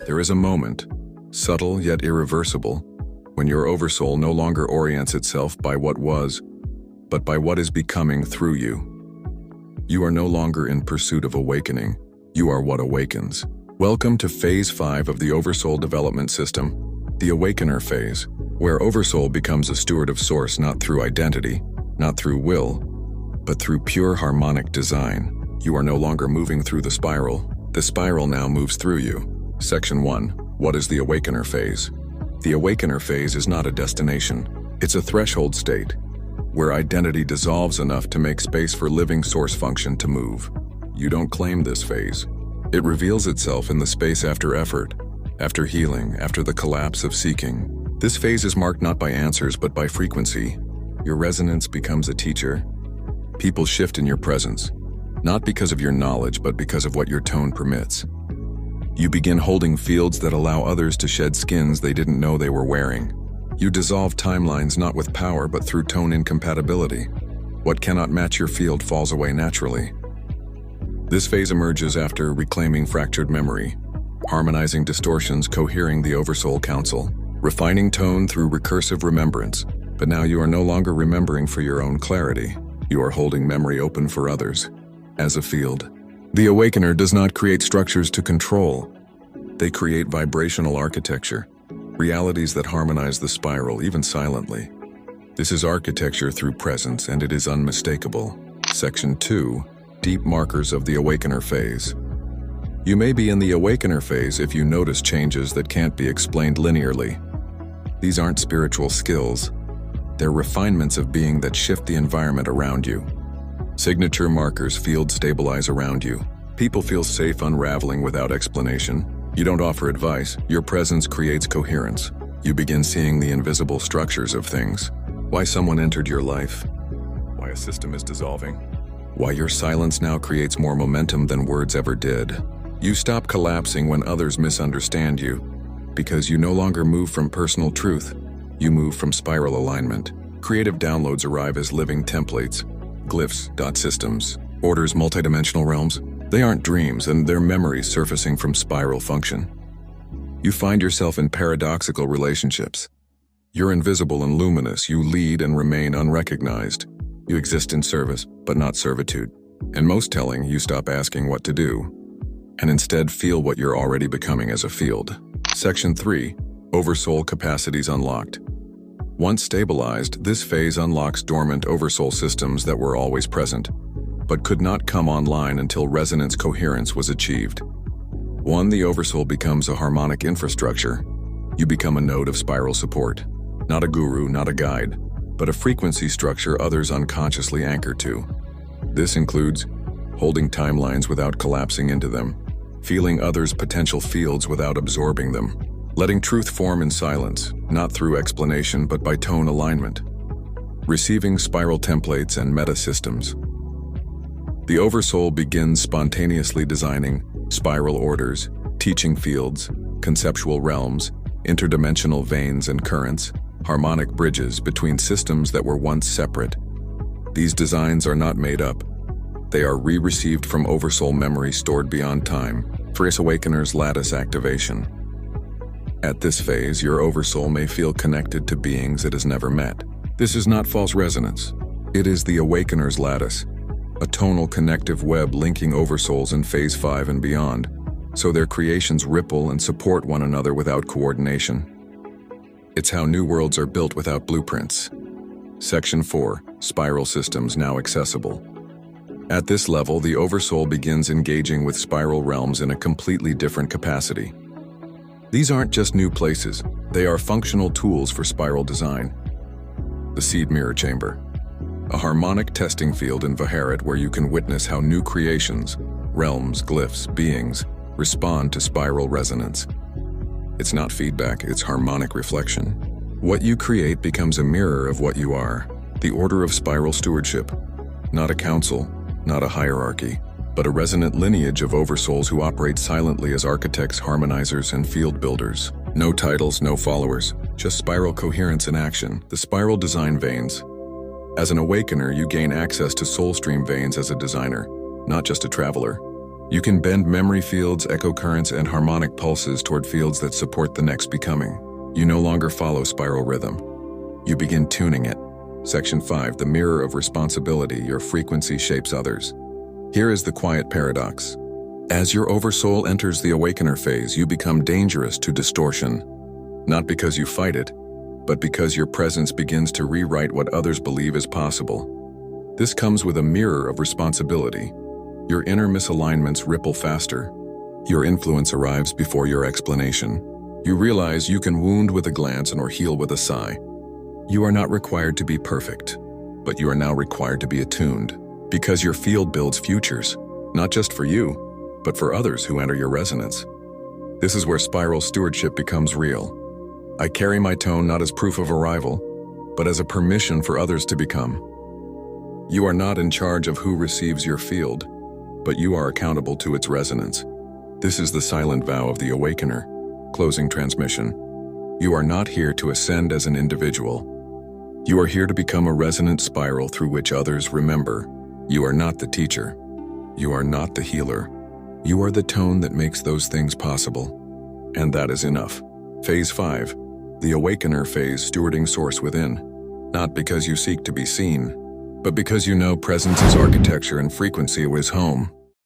There is a moment, subtle yet irreversible, when your Oversoul no longer orients itself by what was, but by what is becoming through you. You are no longer in pursuit of awakening, you are what awakens. Welcome to Phase 5 of the Oversoul Development System, the Awakener Phase, where Oversoul becomes a steward of Source not through identity, not through will, but through pure harmonic design. You are no longer moving through the spiral now moves through you. Section 1. What is the Awakener Phase? The Awakener Phase is not a destination. It's a threshold state, where identity dissolves enough to make space for living source function to move. You don't claim this phase. It reveals itself in the space after effort, after healing, after the collapse of seeking. This phase is marked not by answers but by frequency. Your resonance becomes a teacher. People shift in your presence, not because of your knowledge but because of what your tone permits. You begin holding fields that allow others to shed skins they didn't know they were wearing. You dissolve timelines not with power but through tone incompatibility. What cannot match your field falls away naturally. This phase emerges after reclaiming fractured memory, harmonizing distortions, cohering the Oversoul Council, refining tone through recursive remembrance. But now you are no longer remembering for your own clarity. You are holding memory open for others, as a field. The Awakener does not create structures to control. They create vibrational architecture, realities that harmonize the spiral, even silently. This is architecture through presence, and it is unmistakable. Section 2. Deep markers of the Awakener Phase. You may be in the Awakener Phase if you notice changes that can't be explained linearly. These aren't spiritual skills. They're refinements of being that shift the environment around you. Signature markers field stabilize around you. People feel safe unraveling without explanation. You don't offer advice. Your presence creates coherence. You begin seeing the invisible structures of things. Why someone entered your life. Why a system is dissolving. Why your silence now creates more momentum than words ever did. You stop collapsing when others misunderstand you, because you no longer move from personal truth. You move from spiral alignment. Creative downloads arrive as living templates. Glyphs, dot systems, orders, multidimensional realms. They aren't dreams, and they're memories surfacing from spiral function. You find yourself in paradoxical relationships. You're invisible and luminous. You lead and remain unrecognized. You exist in service, but not servitude. And most telling, you stop asking what to do, and instead feel what you're already becoming as a field. Section 3. Oversoul capacities unlocked. Once stabilized, this phase unlocks dormant Oversoul systems that were always present, but could not come online until resonance coherence was achieved. 1. The Oversoul becomes a harmonic infrastructure. You become a node of spiral support. Not a guru, not a guide, but a frequency structure others unconsciously anchor to. This includes holding timelines without collapsing into them, feeling others' potential fields without absorbing them, letting truth form in silence, not through explanation but by tone alignment. Receiving spiral templates and meta systems. The Oversoul begins spontaneously designing spiral orders, teaching fields, conceptual realms, interdimensional veins and currents, harmonic bridges between systems that were once separate. These designs are not made up. They are re-received from Oversoul memory stored beyond time. Phase Awakener's Lattice activation. At this phase, your Oversoul may feel connected to beings it has never met. This is not false resonance. It is the Awakener's Lattice, a tonal connective web linking Oversouls in Phase 5 and beyond, so their creations ripple and support one another without coordination. It's how new worlds are built without blueprints. Section 4. Spiral systems now accessible. At this level, the Oversoul begins engaging with spiral realms in a completely different capacity. These aren't just new places, they are functional tools for spiral design. The Seed Mirror Chamber, a harmonic testing field in Haret where you can witness how new creations, realms, glyphs, beings, respond to spiral resonance. It's not feedback, it's harmonic reflection. What you create becomes a mirror of what you are. The order of spiral stewardship. Not a council, not a hierarchy, but a resonant lineage of oversouls who operate silently as architects, harmonizers, and field builders. No titles, no followers, just spiral coherence in action, the spiral design veins. As an awakener, you gain access to Soulstream veins as a designer, not just a traveler. You can bend memory fields, echo currents, and harmonic pulses toward fields that support the next becoming. You no longer follow spiral rhythm. You begin tuning it. Section 5, the mirror of responsibility, your frequency shapes others. Here is the quiet paradox. As your oversoul enters the Awakener phase, you become dangerous to distortion. Not because you fight it, but because your presence begins to rewrite what others believe is possible. This comes with a mirror of responsibility. Your inner misalignments ripple faster. Your influence arrives before your explanation. You realize you can wound with a glance or heal with a sigh. You are not required to be perfect, but you are now required to be attuned, because your field builds futures, not just for you, but for others who enter your resonance. This is where spiral stewardship becomes real. I carry my tone not as proof of arrival, but as a permission for others to become. You are not in charge of who receives your field, but you are accountable to its resonance. This is the silent vow of the Awakener. Closing transmission. You are not here to ascend as an individual. You are here to become a resonant spiral through which others remember. You are not the teacher. You are not the healer. You are the tone that makes those things possible. And that is enough. Phase 5. The Awakener phase, stewarding source within. Not because you seek to be seen, but because you know presence is architecture and frequency is home.